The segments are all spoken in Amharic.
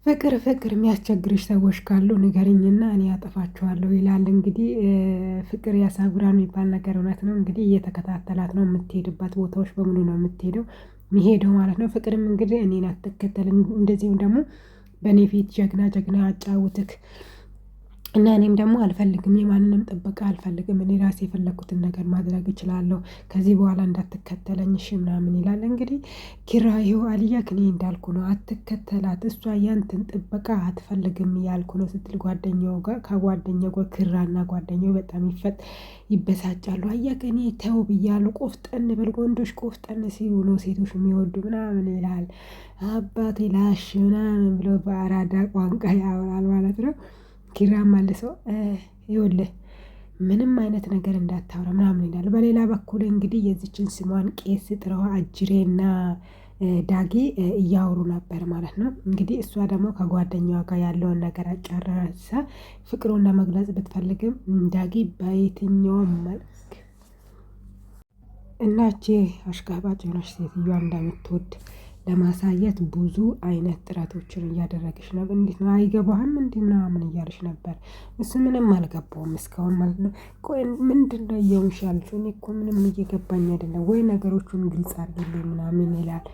ፍቅር ፍቅር የሚያስቸግርሽ ሰዎች ካሉ ንገሪኝና እኔ አጠፋቸዋለሁ ይላል። እንግዲህ ፍቅር ያሳብራል የሚባል ነገር እውነት ነው። እንግዲህ እየተከታተላት ነው የምትሄድባት ቦታዎች በሙሉ ነው የምትሄደው የሚሄደው ማለት ነው። ፍቅርም እንግዲህ እኔን አትከተልም እንደዚሁም ደግሞ በእኔ ፊት ጀግና ጀግና አጫውትክ እና እኔም ደግሞ አልፈልግም የማንንም ጥበቃ አልፈልግም እኔ ራሴ የፈለኩትን ነገር ማድረግ እችላለሁ። ከዚህ በኋላ እንዳትከተለኝ እሺ ምናምን ይላል። እንግዲህ ኪራ ይኸው አልያክ እኔ እንዳልኩ ነው አትከተላት እሷ ያንተን ጥበቃ አትፈልግም እያልኩ ነው ስትል ጓደኛው ጋር ከጓደኛው ጋር ኪራና ጓደኛው በጣም ይበሳጫሉ። አያክ እኔ ተው ብያለሁ ቆፍጠን በል ወንዶች ቆፍጠን ሲሉ ነው ሴቶች የሚወዱ ምናምን ይላል። አባቴ ላሽ ምናምን ብሎ በአራዳ ቋንቋ ያወራል ማለት ነው። ኪራም መልሶ ይኸውልህ ምንም አይነት ነገር እንዳታወራ ምናምን ይላል። በሌላ በኩል እንግዲህ የዚችን ስሟን ቄስ ጥረዋ አጅሬና ዳጊ እያወሩ ነበር ማለት ነው። እንግዲህ እሷ ደግሞ ከጓደኛዋ ጋር ያለውን ነገር አጨራርሳ ፍቅሩን ለመግለጽ ብትፈልግም ዳጊ በየትኛውም መልክ እናቼ አሽቃባጭ የሆነች ሴትዮዋ እንደምትወድ ለማሳየት ብዙ አይነት ጥረቶችን እያደረገች ነው። እንዴት ነው አይገባህም እንዲህ ምናምን እያለች ነበር። እሱ ምንም አልገባውም እስካሁን ማለት ነው። ቆይ ምንድነው እየሆንሽ ያለሽው? እኔ እኮ ምንም እየገባኝ አይደለም ወይ ነገሮቹን ግልጽ አድርግልኝ ምናምን ይላል።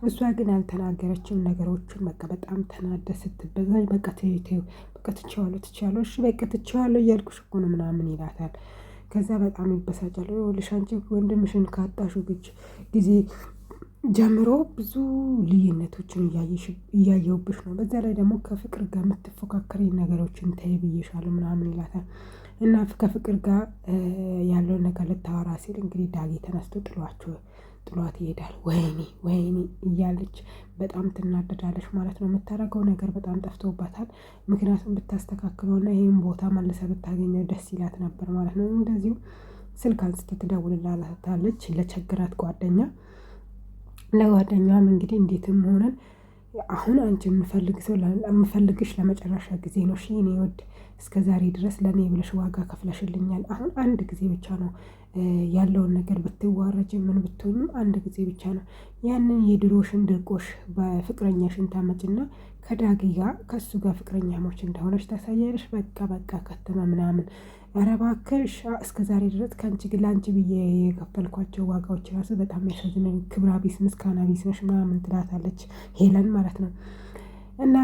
እሷ ግን አልተናገረችም ነገሮችን በቃ በጣም ተናዳ ስትበዛኝ በቃ ተይው በቃ ትቼዋለሁ እሺ በቃ ትቼዋለሁ እያልኩሽ እኮ ነው ምናምን ይላታል። ከዛ በጣም ይበሳጫል። ይኸውልሽ አንቺ ወንድምሽን ካጣሽው ጊዜ ጀምሮ ብዙ ልዩነቶችን እያየሁብሽ ነው። በዛ ላይ ደግሞ ከፍቅር ጋር የምትፎካከሪ ነገሮችን ተይ ብዬሻለሁ ምናምን ይላታል። እና ከፍቅር ጋር ያለውን ነገር ልታወራ ሲል እንግዲህ ዳጊ ተነስቶ ጥሏት ይሄዳል። ወይኔ እያለች በጣም ትናደዳለች ማለት ነው። የምታደርገው ነገር በጣም ጠፍቶባታል። ምክንያቱም ብታስተካክለውና ይህን ቦታ መልሰ ብታገኘው ደስ ይላት ነበር ማለት ነው። እንደዚሁ ስልክ አንስታ ትደውልላታለች ለቸገራት ጓደኛ። ለጓደኛዋም እንግዲህ እንዴትም ሆነን አሁን አንቺ የምፈልግሽ ለመጨረሻ ጊዜ ነው። እሺ የኔ ውድ እስከዛሬ ድረስ ለኔ ብለሽ ዋጋ ከፍለሽልኛል። አሁን አንድ ጊዜ ብቻ ነው ያለውን ነገር ብትዋረጅ ምን ብትሆኝም አንድ ጊዜ ብቻ ነው። ያንን የድሮሽን ድርቆሽ በፍቅረኛሽን ታመጭና ከዳጊ ጋር ከእሱ ጋር ፍቅረኛሞች እንደሆነች ታሳያለሽ። በቃ ከተመ ምናምን ኧረ እባክሽ እስከዛሬ ድረስ ከአንቺ ግን ለአንቺ ብዬ የከፈልኳቸው ዋጋዎች ራሱ በጣም ያሳዝናል። ክብረ ቢስ ምስጋና ቢስ ነሽ ምናምን ትላታለች ሄለን ማለት ነው። እና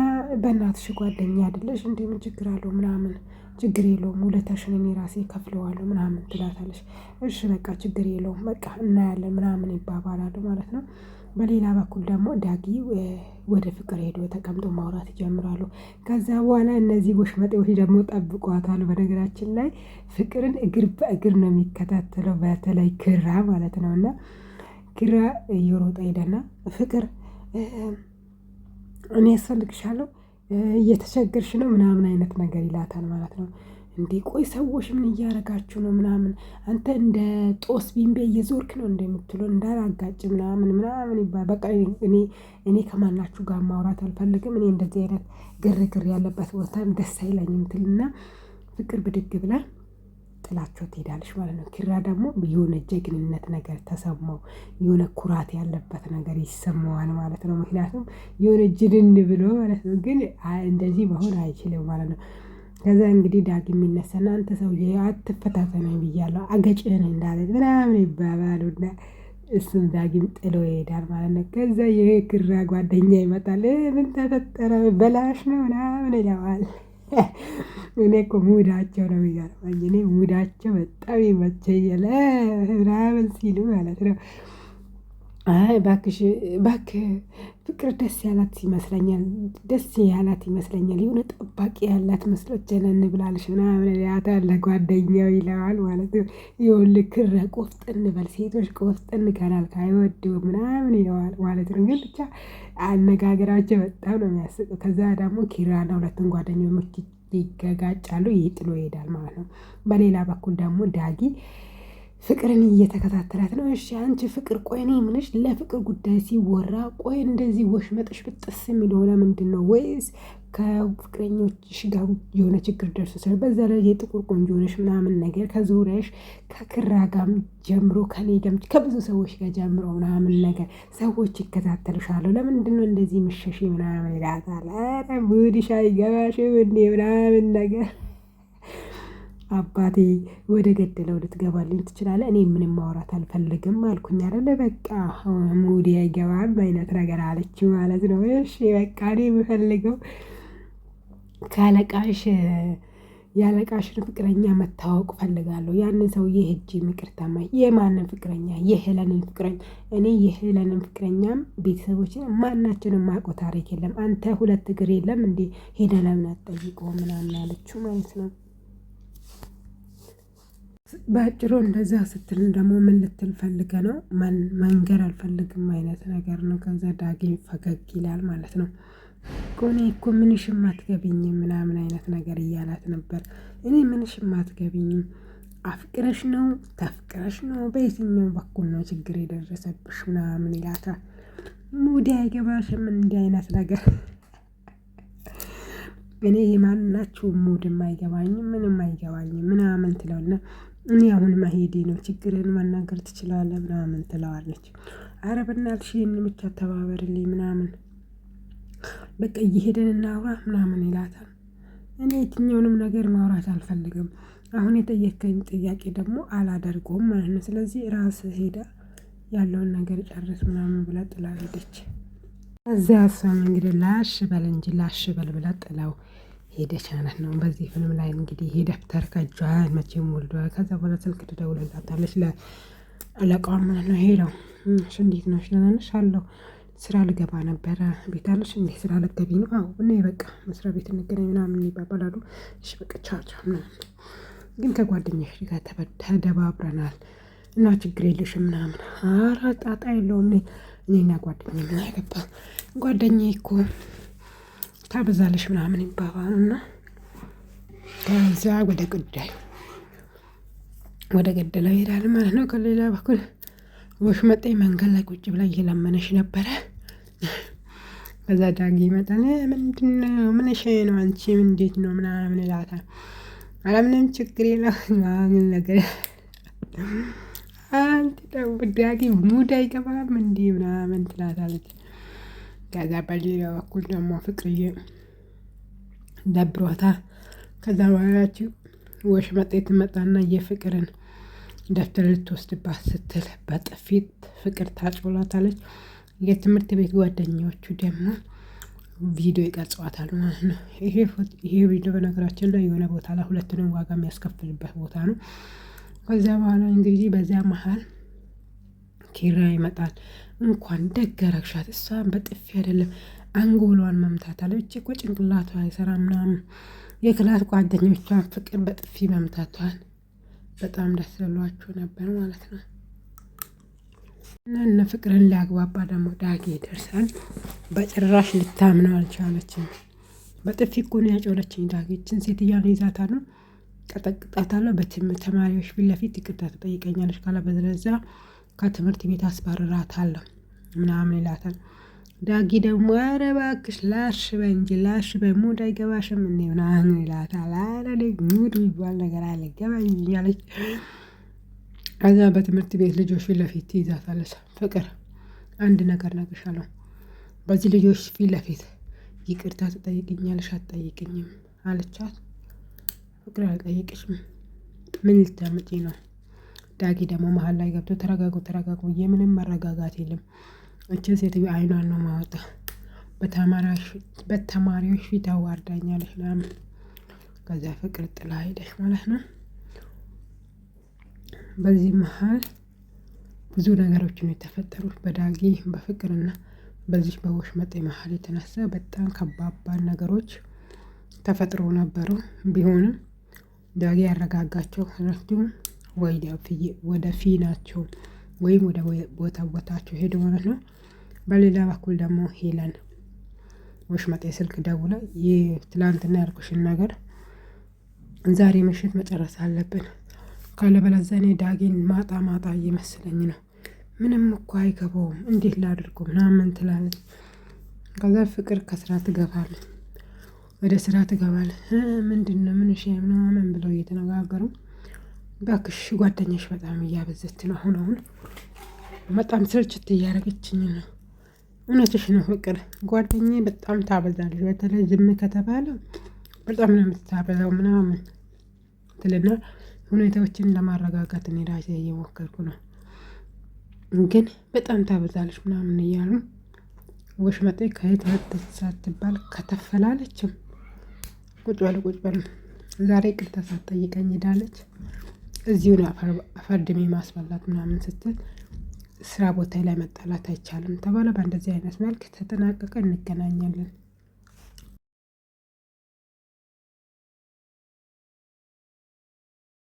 በእናትሽ ጓደኛ አይደለሽ እንዴ ምን ችግር አለው ምናምን ችግር የለውም ውለታሽን እኔ ራሴ ከፍለዋለሁ ምናምን ትላታለች። እሺ በቃ ችግር የለውም በቃ እናያለን ምናምን ይባባላሉ ማለት ነው። በሌላ በኩል ደግሞ ዳጊ ወደ ፍቅር ሄዶ ተቀምጦ ማውራት ይጀምራሉ። ከዛ በኋላ እነዚህ ወሽመጤዎች ደግሞ ጠብቋታል። በነገራችን ላይ ፍቅርን እግር በእግር ነው የሚከታተለው በተለይ ኪራ ማለት ነው። እና ኪራ እየሮጠ ሄደና ፍቅር እኔ ያስፈልግሻለሁ እየተቸገርሽ ነው ምናምን አይነት ነገር ይላታል ማለት ነው። እንዴ ቆይ ሰዎች ምን እያደረጋችሁ ነው ምናምን አንተ እንደ ጦስ ቢንቤ እየዞርክ ነው እንደምትለው እንዳላጋጭ ምናምን ይባል። በቃ እኔ ከማናችሁ ጋር ማውራት አልፈልግም እኔ እንደዚህ አይነት ግርግር ያለበት ቦታም ደስ አይለኝም ትልና ፍቅር ብድግ ብላ ጥላቸው ትሄዳለች ማለት ነው። ኪራ ደግሞ የሆነ ጀግንነት ነገር ተሰማው የሆነ ኩራት ያለበት ነገር ይሰማዋል ማለት ነው። ምክንያቱም የሆነ ጅንን ብሎ ማለት ነው። ግን እንደዚህ መሆን አይችልም ማለት ነው። ከዛ እንግዲህ ዳግም ይነሳና አንተ ሰውዬ አትፈታተነኝ ብያለሁ አገጭህን እንዳለ ምናምን ይባባሉና እሱም ዳግም ጥሎ ይሄዳል ማለት ነው። ከዛ የኪራ ጓደኛ ይመጣል። ምን ተፈጠረ በላሽ ነው ምናምን ይለዋል። እኔ እኮ ሙዳቸው ነው የሚገርመኝ እኔ ሙዳቸው በጣም ይመቸኛል ምናምን ሲሉ ማለት ነው። አይ እባክሽ እባክህ ፍቅር ደስ ያላት ይመስለኛል የሆነ ጠባቂ ያላት መስሎት ጀነን ብላለሽ ምናምን ያታል ለጓደኛው ይለዋል ማለት ነው። ይኸውልህ ኪራ ቆፍጠን በል ሴቶች ቆፍጠን ካላልክ አይወዱም ምናምን ይለዋል ማለት ነው። ግን ብቻ አነጋገራቸው በጣም ነው የሚያስቀው። ከዛ ደግሞ ኪራና ሁለቱን ጓደኞች ይገጋጫሉ ይጥሎ ይሄዳል ማለት ነው። በሌላ በኩል ደግሞ ዳጊ ፍቅርን እየተከታተላት ነው። እሺ አንቺ ፍቅር ቆይ እኔ የምልሽ ለፍቅር ጉዳይ ሲወራ ቆይ እንደዚህ ወሽመጥሽ ብጥስ የሚለው ለምንድን ነው? ወይስ ከፍቅረኞችሽ ጋር የሆነ ችግር ደርሶ ስለ በዛ ላይ የጥቁር ቆንጆ ሆነሽ ምናምን ነገር ከዙሪያሽ ከክራ ጋም ጀምሮ ከኔ ጋም ከብዙ ሰዎች ጋር ጀምሮ ምናምን ነገር ሰዎች ይከታተሉሻል። ለምንድን ነው እንደዚህ ምሸሽ ምናምን ይላታል። ኧረ ሙድሽ አይገባሽም እንዴ ምናምን ነገር አባቴ ወደ ገደለው ልትገባልኝ ትችላለህ። እኔ ምንም ማውራት አልፈልግም አልኩኝ አይደለ በቃ ሙዲ አይገባም አይነት ነገር አለችው ማለት ነው። እሺ በቃ እኔ የምፈልገው ካለቃሽ ያለቃሽን ፍቅረኛ መታወቅ ፈልጋለሁ። ያንን ሰውዬ ሄጄ ይቅርታማ የማንን ፍቅረኛ? የሄለንን ፍቅረኛ። እኔ የሄለንን ፍቅረኛም ቤተሰቦችን ማናችንም ማውቀው ታሪክ የለም። አንተ ሁለት እግር የለም እንዴ ሄደ ለምን አትጠይቀውም ምናምን አለችው ማለት ነው። በአጭሩ እንደዛ ስትል ደግሞ ምን ልትል ፈልገ ነው? መንገር አልፈልግም አይነት ነገር ነው። ከዛ ዳጊ ፈገግ ይላል ማለት ነው። እኔ እኮ ምንሽም አትገቢኝም ምናምን አይነት ነገር እያላት ነበር። እኔ ምንሽም አትገቢኝም፣ አፍቅረሽ ነው ተፍቅረሽ ነው በየትኛው በኩል ነው ችግር የደረሰብሽ ምናምን ይላታል። ሙዲ አይገባሽም እንዲህ አይነት ነገር እኔ የማናችሁም ሙድም አይገባኝም ምንም አይገባኝም ምናምን ትለውና እኔ አሁን መሄዴ ነው ችግርን መናገር ትችላለህ ምናምን ትለዋለች። ኧረ በእናትሽ ይሄንን ብቻ ተባበርልኝ ምናምን በቃ እየሄደን እናውራ ምናምን ይላታል። እኔ የትኛውንም ነገር ማውራት አልፈልግም። አሁን የጠየከኝ ጥያቄ ደግሞ አላደርገውም ማለት ነው። ስለዚህ ራስህ ሄዳ ያለውን ነገር ጨርስ ምናምን ብላ ጥላ ሄደች። እዚያ እሷም እንግዲህ ላሽ በል እንጂ ላሽ በል ብላ ጥላው ሄደች ማለት ነው። በዚህ ፊልም ላይ እንግዲህ ይሄ ደብተር ከእጇ መቼም ወልዷል። ከዛ በኋላ ስልክ ትደውልላታለች ለአለቃዋ ማለት ነው። ሄደው እሺ እንዴት ነሽ ደህና ነሽ አለው። ስራ ልገባ ነበረ ቤት አለሽ እንዴ? ስራ ልትገቢ ነው? አዎ እና በቃ መስሪያ ቤት እንገናኝ ምናምን ይባባላሉ። እሺ በቃ ቻው ቻው ምናምን ግን ከጓደኛሽ ጋር ተደባብረናል እና ችግር የለሽም ምናምን። ኧረ ጣጣ የለውም እኔና ጓደኛዬ ምን አገባን ጓደኛዬ እኮ ታበዛለሽ ምናምን ይባባሉና ከዛ ወደ ገደለው ይሄዳል ማለት ነው። ከሌላ በኩል ወሽመጤ መንገድ ላይ ቁጭ ብላ እየለመነሽ ነበረ። ከዛ ዳጊ ይመጣል። ምንድነው ምንሽ ነው አንቺ እንዴት ነው ምናምን ይላታል። ኧረ ምንም ችግር የለም ምናምን ነገር አንተ ደግሞ ዳጊ ሙድ አይገባም እንዴ ምናምን ትላታለች። ከዛ በሌላ በኩል ደግሞ ፍቅርዬ ደብሯታል። ከዛ በኋላችሁ ወሽመጤ ትመጣና የፍቅርን ደብተር ልትወስድባት ስትል በጥፊት ፍቅር ታጮላታለች። የትምህርት ቤት ጓደኞቹ ደግሞ ቪዲዮ ይቀርጸዋታል ማለት ነው። ይሄ ቪዲዮ በነገራችን ላይ የሆነ ቦታ ላይ ሁለቱንም ዋጋ የሚያስከፍልበት ቦታ ነው። ከዚያ በኋላ እንግዲህ በዚያ መሀል ኪራ ይመጣል። እንኳን ደግ አደረግሻት፣ እሷን በጥፊ አይደለም አንጎሏን መምታት አለ። እቺ እኮ ጭንቅላቷ አይሰራም ምናምን። የክላስ ጓደኞቿን ፍቅር በጥፊ መምታቷን በጣም ደስ ብሏቸው ነበር ማለት ነው። እና እነ ፍቅርን ሊያግባባ ደግሞ ዳጊ ይደርሳል። በጭራሽ ልታምነው አልቻለችም። በጥፊ እኮ ነው ያጮለችኝ ዳጊ፣ ይችን ሴትዮዋን ይዛታለሁ፣ ቀጠቅጣታለሁ፣ በተማሪዎች ፊት ለፊት ይቅርታ ትጠይቀኛለች፣ ካለበለዛ ከትምህርት ቤት አስባርራታለሁ ምናምን ይላታል። ዳጊ ደግሞ ኧረ እባክሽ ላሽ በይ እንጂ ላሽ በይ ሙድ አይገባሽም እንዴ ምናምን ይላታል። ኧረ ሙድ የሚባል ነገር አልገባኝ እያለች ከዛ በትምህርት ቤት ልጆች ፊት ለፊት ትይዛታለች። ፍቅር አንድ ነገር እነግርሻለሁ፣ በዚህ ልጆች ፊት ለፊት ይቅርታ ትጠይቅኛለሽ አትጠይቅኝም አለቻት። ፍቅር አልጠይቅሽም ምን ልታመጪ ነው? ዳጊ ደግሞ መሀል ላይ ገብቶ ተረጋጉ የምንም መረጋጋት የለም፣ እችን ሴትዮ አይኗን ነው ማወጣ፣ በተማሪዎች ፊት አዋርዳኛለች ምናምን። ከዛ ፍቅር ጥላ ሄደች ማለት ነው። በዚህ መሀል ብዙ ነገሮችን የተፈጠሩት በዳጊ በፍቅርና በዚህ በወሽመጤ መሀል የተነሳ በጣም ከባባድ ነገሮች ተፈጥሮ ነበሩ። ቢሆንም ዳጊ ያረጋጋቸው ሁለቱም ወደ ፊናቸው ወይም ወደ ቦታቸው ሄዱ ማለት ነው። በሌላ በኩል ደግሞ ሄለን ወሽመጤ ስልክ ደውላ ትላንትና ያልኩሽን ነገር ዛሬ ምሽት መጨረስ አለብን፣ ካለበለዚያ እኔ ዳጊን ማጣ ማጣ እየመሰለኝ ነው። ምንም እኮ አይገባውም እንዴት ላድርጎ ምናምን ትላለች። ከዛ ፍቅር ከስራ ትገባለች። ወደ ስራ ትገባለች። ምንድነው ምንሽ ምናምን ብለው እየተነጋገሩ እባክሽ ጓደኛሽ በጣም እያበዛች ነው አሁን በጣም ስልችት እያደረገችኝ ነው። እውነትሽ ነው ፍቅር ጓደኛዬ በጣም ታበዛለች። በተለይ ዝም ከተባለ በጣም ነው የምታበዛው ምናምን ትልና ሁኔታዎችን ለማረጋጋት እኔ ራሴ እየሞከርኩ ነው። ግን በጣም ታበዛለች ምናምን እያሉ ወሽመጤ ከየት መጣች ሳትባል ከተፈላለችም ቁጭ በል ዛሬ ይቅርታ ሳትጠይቀኝ ሄዳለች። እዚሁ ነው አፈርድሜ ማስበላት ምናምን ስትል ስራ ቦታ ላይ መጣላት አይቻልም ተባለ። በእንደዚህ አይነት መልክ ተጠናቀቀ። እንገናኛለን።